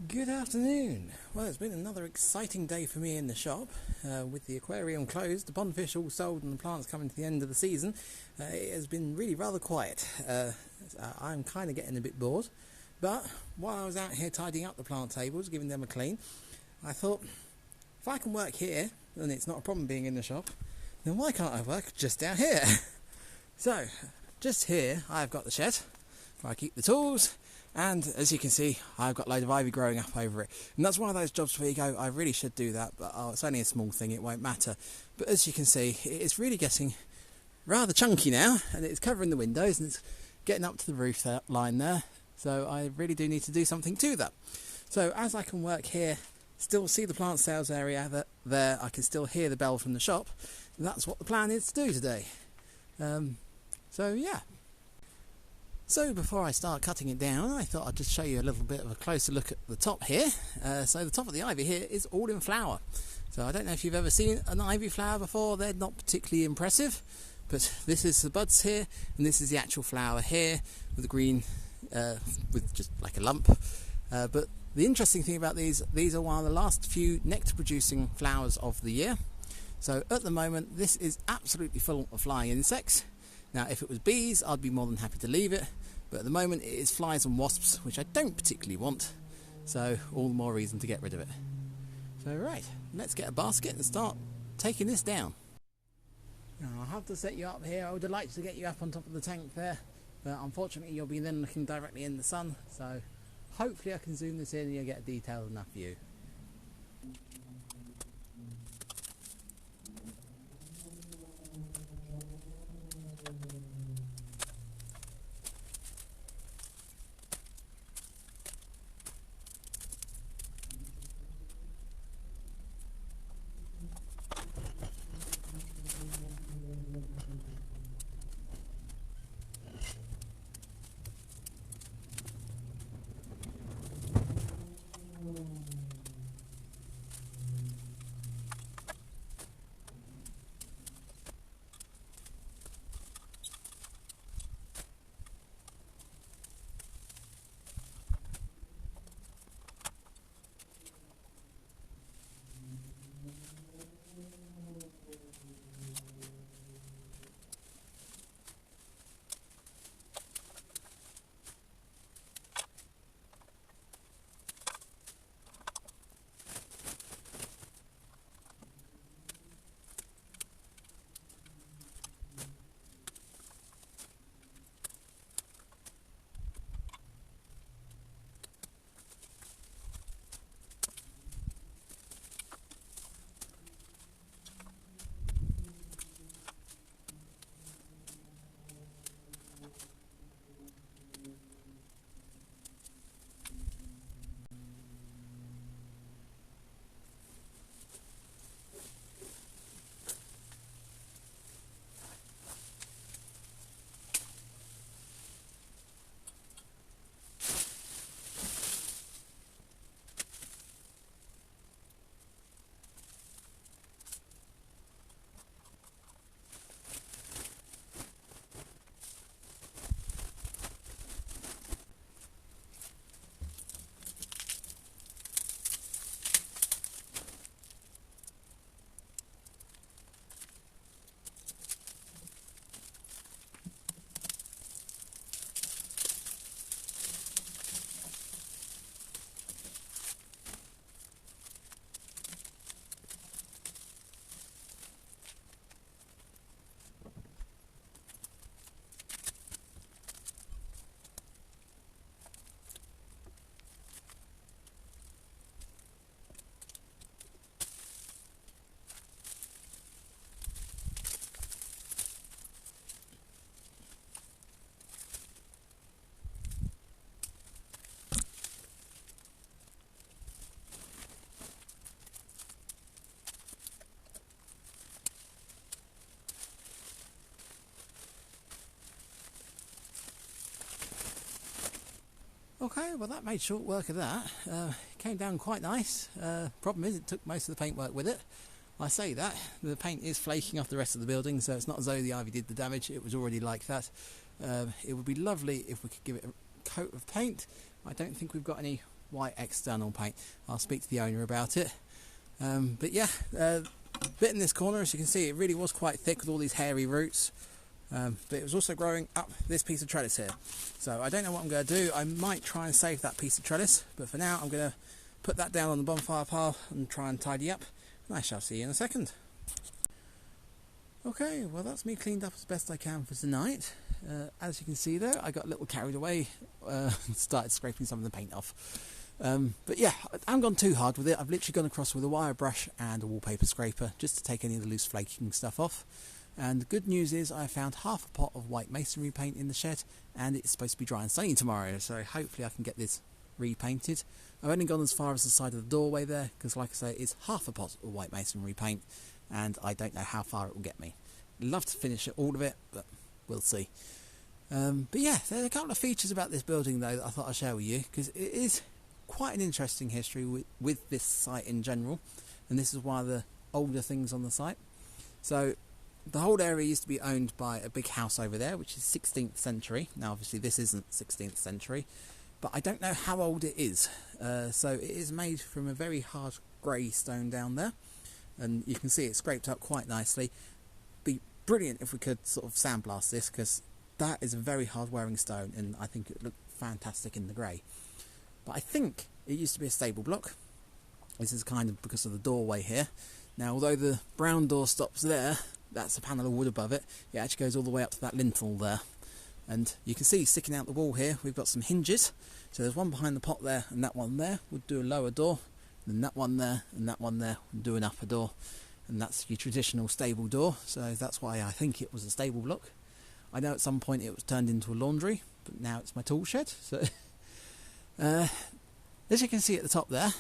Good afternoon. Well, it's been another exciting day for me in the shop. With the aquarium closed, the pond fish all sold and the plants coming to the end of the season, it has been really rather quiet. I'm kind of getting a bit bored, but while I was out here tidying up the plant tables, giving them a clean, I thought, if I can work here, and it's not a problem being in the shop, then why can't I work just down here? So, just here I've got the shed where I keep the tools. And as you can see, I've got a load of ivy growing up over it. And that's one of those jobs where you go, I really should do that, but it's only a small thing, it won't matter. But as you can see, it's really getting rather chunky now, and it's covering the windows, and it's getting up to the roof line there. So I really do need to do something to that. So as I can work here, still see the plant sales area there, I can still hear the bell from the shop. And that's what the plan is to do today. So yeah. So before I start cutting it down, I thought I'd just show you a little bit of a closer look at the top here. So the top of the ivy here is all in flower. So I don't know if you've ever seen an ivy flower before, they're not particularly impressive. But this is the buds here, and this is the actual flower here, with the green, with just like a lump. But the interesting thing about these are one of the last few nectar producing flowers of the year. So at the moment, this is absolutely full of flying insects. Now, if it was bees, I'd be more than happy to leave it, but at the moment it is flies and wasps, which I don't particularly want, so all the more reason to get rid of it. So right, let's get a basket and start taking this down. Now, I'll have to set you up here. I would have liked to get you up on top of the tank there, but unfortunately you'll be then looking directly in the sun, so hopefully I can zoom this in and you'll get a detailed enough view. Okay, well that made short work of that. Came down quite nice. Problem is it took most of the paintwork with it. I say that, the paint is flaking off the rest of the building, so it's not as though the ivy did the damage, it was already like that. It would be lovely if we could give it a coat of paint. I don't think we've got any white external paint. I'll speak to the owner about it. But yeah, bit in this corner, as you can see, it really was quite thick with all these hairy roots. But it was also growing up this piece of trellis here. So I don't know what I'm going to do. I might try and save that piece of trellis, but for now I'm going to put that down on the bonfire pile and try and tidy up. And I shall see you in a second. Okay, well that's me cleaned up as best I can for tonight. As you can see there, I got a little carried away and started scraping some of the paint off. But yeah, I haven't gone too hard with it. I've literally gone across with a wire brush and a wallpaper scraper just to take any of the loose flaking stuff off. And the good news is I found half a pot of white masonry paint in the shed, and it's supposed to be dry and sunny tomorrow, so hopefully I can get this repainted. I've only gone as far as the side of the doorway there, because like I say, it's half a pot of white masonry paint, and I don't know how far it will get me. I'd love to finish all of it, but we'll see. But yeah, there's a couple of features about this building though that I thought I'd share with you, because it is quite an interesting history with this site in general, and this is one of the older things on the site. So the whole area used to be owned by a big house over there, which is 16th century. Now obviously this isn't 16th century, but I don't know how old it is. So it is made from a very hard grey stone down there, and you can see it scraped up quite nicely. Be brilliant if we could sort of sandblast this, because that is a very hard wearing stone, and I think it would look fantastic in the grey. But I think it used to be a stable block. This is kind of because of the doorway here. Now although the brown door stops there, that's a panel of wood above it. It actually goes all the way up to that lintel there. And you can see sticking out the wall here, we've got some hinges. So there's one behind the pot there, and that one there would do a lower door. Then that one there, and that one there would do an upper door. And that's your traditional stable door. So that's why I think it was a stable block. I know at some point it was turned into a laundry, but now it's my tool shed. So as you can see at the top there,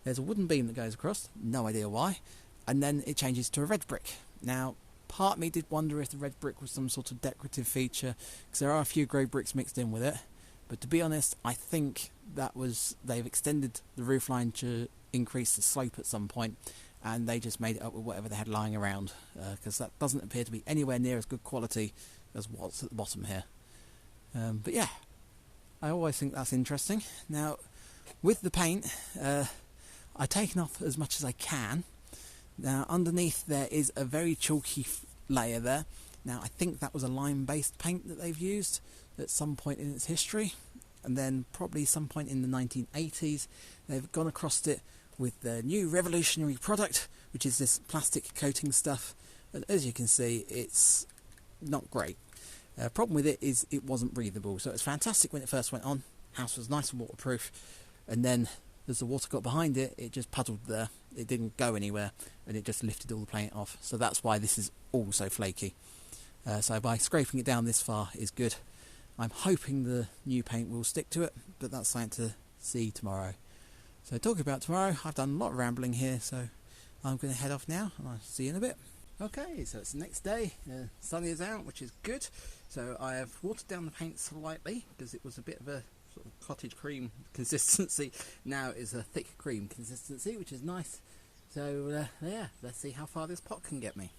there's a wooden beam that goes across, no idea why, and then it changes to a red brick. Now, part of me did wonder if the red brick was some sort of decorative feature, because there are a few grey bricks mixed in with it, but to be honest, I think that was, they've extended the roofline to increase the slope at some point, and they just made it up with whatever they had lying around, because that doesn't appear to be anywhere near as good quality as what's at the bottom here. But yeah, I always think that's interesting. Now, with the paint, I've taken off as much as I can. Now underneath there is a very chalky layer there. Now I think that was a lime-based paint that they've used at some point in its history, and then probably some point in the 1980s they've gone across it with the new revolutionary product, which is this plastic coating stuff, and as you can see it's not great. Problem with it is it wasn't breathable, so it was fantastic when it first went on. House was nice and waterproof, and then as the water got behind it, it just puddled there. It didn't go anywhere, and it just lifted all the paint off. So that's why this is all so flaky. So by scraping it down this far is good. I'm hoping the new paint will stick to it, but that's something to see tomorrow. So talking about tomorrow, I've done a lot of rambling here, so I'm going to head off now, and I'll see you in a bit. Okay, so it's the next day. Sun is out, which is good. So I have watered down the paint slightly, because it was a bit of a sort of cottage cream consistency. Now it's a thick cream consistency, which is nice. So yeah, let's see how far this pot can get me.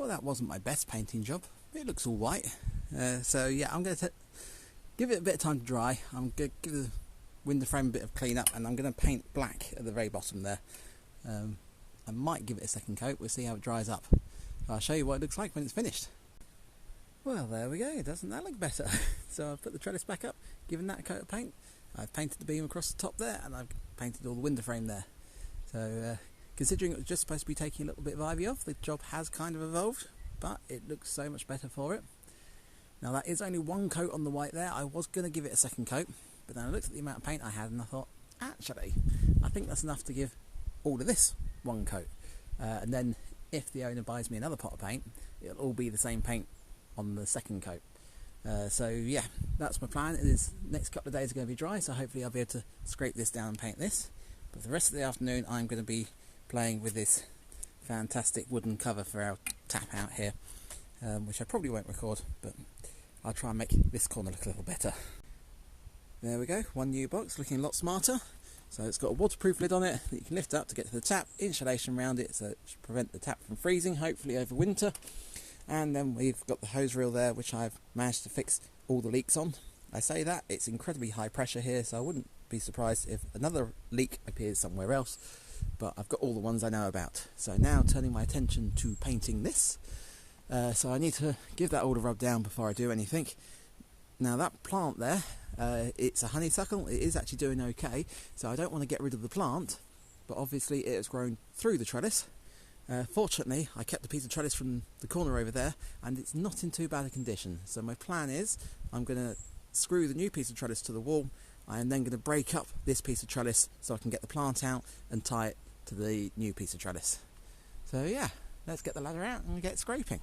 Well, that wasn't my best painting job. It looks all white. So yeah, I'm going to give it a bit of time to dry. I'm going to give the window frame a bit of clean up, and I'm going to paint black at the very bottom there. I might give it a second coat. We'll see how it dries up. I'll show you what it looks like when it's finished. Well, there we go. Doesn't that look better? So I've put the trellis back up, given that a coat of paint. I've painted the beam across the top there, and I've painted all the window frame there. So considering it was just supposed to be taking a little bit of ivy off, the job has kind of evolved, but it looks so much better for it. Now that is only one coat on the white there. I was going to give it a second coat, but then I looked at the amount of paint I had and I thought, actually, I think that's enough to give all of this one coat. And then if the owner buys me another pot of paint, it'll all be the same paint on the second coat. So yeah, that's my plan. It is next couple of days are going to be dry, so hopefully I'll be able to scrape this down and paint this. But for the rest of the afternoon I'm going to be playing with this fantastic wooden cover for our tap out here, which I probably won't record, but I'll try and make this corner look a little better. There we go, one new box looking a lot smarter. So it's got a waterproof lid on it that you can lift up to get to the tap, insulation around it so it should prevent the tap from freezing, hopefully over winter. And then we've got the hose reel there, which I've managed to fix all the leaks on. I say that, it's incredibly high pressure here, so I wouldn't be surprised if another leak appears somewhere else, but I've got all the ones I know about. So now turning my attention to painting this. So I need to give that all a rub down before I do anything. Now that plant there, it's a honeysuckle. It is actually doing okay, so I don't want to get rid of the plant, but obviously it has grown through the trellis. Fortunately, I kept a piece of trellis from the corner over there, and it's not in too bad a condition. So my plan is, I'm going to screw the new piece of trellis to the wall. I am then going to break up this piece of trellis so I can get the plant out and tie it to the new piece of trellis. So yeah, let's get the ladder out and get scraping.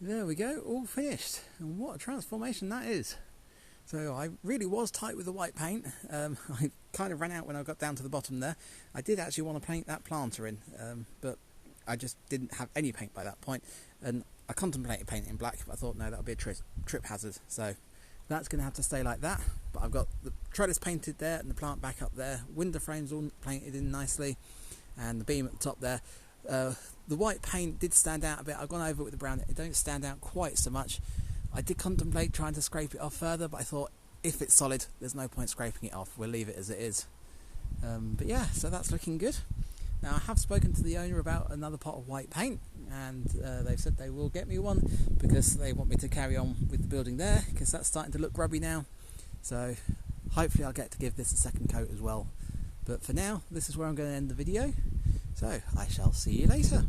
There we go, all finished, and what a transformation that is. So I really was tight with the white paint. I kind of ran out when I got down to the bottom there. I did actually want to paint that planter in, but I just didn't have any paint by that point, and I contemplated painting in black, but I thought no, that would be a trip hazard, so that's going to have to stay like that. But I've got the trellis painted there and the plant back up there, window frames all painted in nicely, and the beam at the top there. The white paint did stand out a bit. I've gone over it with the brown. It don't stand out quite so much. I did contemplate trying to scrape it off further, but I thought if it's solid, there's no point scraping it off. We'll leave it as it is. But yeah, so that's looking good. Now I have spoken to the owner about another pot of white paint, and they've said they will get me one because they want me to carry on with the building there, because that's starting to look grubby now. So hopefully I'll get to give this a second coat as well. But for now, this is where I'm going to end the video. So I shall see you later.